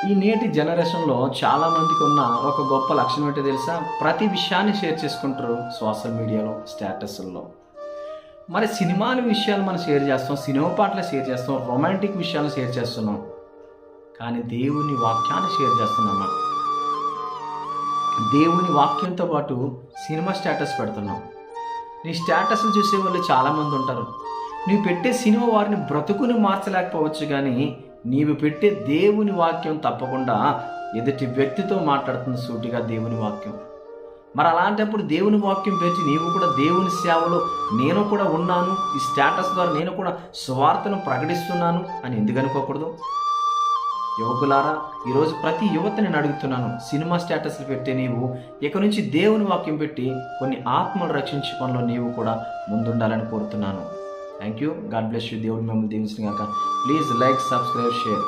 ఈ నేటి జనరేషన్లో చాలామందికి ఉన్న ఒక గొప్ప లక్షణం ఏంటో తెలుసా? ప్రతి విషయాన్ని షేర్ చేసుకుంటారు సోషల్ మీడియాలో, స్టేటస్ల్లో. మరి సినిమాల విషయాలు మనం షేర్ చేస్తాం, సినిమా పాటలు షేర్ చేస్తాం, రొమాంటిక్ విషయాలు షేర్ చేస్తున్నాం. కానీ దేవుని వాక్యాన్ని షేర్ చేస్తున్నామా? దేవుని వాక్యంతో పాటు సినిమా స్టేటస్ పెడుతున్నాం. నీ స్టేటస్లు చూసే వాళ్ళు చాలామంది ఉంటారు. నువ్వు పెట్టే సినిమా వారిని బ్రతుకుని మార్చలేకపోవచ్చు, కానీ నీవు పెట్టే దేవుని వాక్యం తప్పకుండా ఎదుటి వ్యక్తితో మాట్లాడుతుంది సూటిగా దేవుని వాక్యం. మరి అలాంటప్పుడు దేవుని వాక్యం పెట్టి నీవు కూడా దేవుని సేవలో నేను కూడా ఉన్నాను, ఈ స్టేటస్ ద్వారా నేను కూడా సువార్తను ప్రకటిస్తున్నాను అని ఎందుకు అనుకోకూడదు? యువకులారా, ఈరోజు ప్రతి యువత నేను అడుగుతున్నాను, సినిమా స్టేటస్లు పెట్టి నీవు ఇక నుంచి దేవుని వాక్యం పెట్టి కొన్ని ఆత్మలు రక్షించే పనిలో నీవు కూడా ముందుండాలని కోరుతున్నాను. Thank you. God bless you. దేవుడు మిమ్మల్ని దీవించిన గాక. Please like, subscribe, share.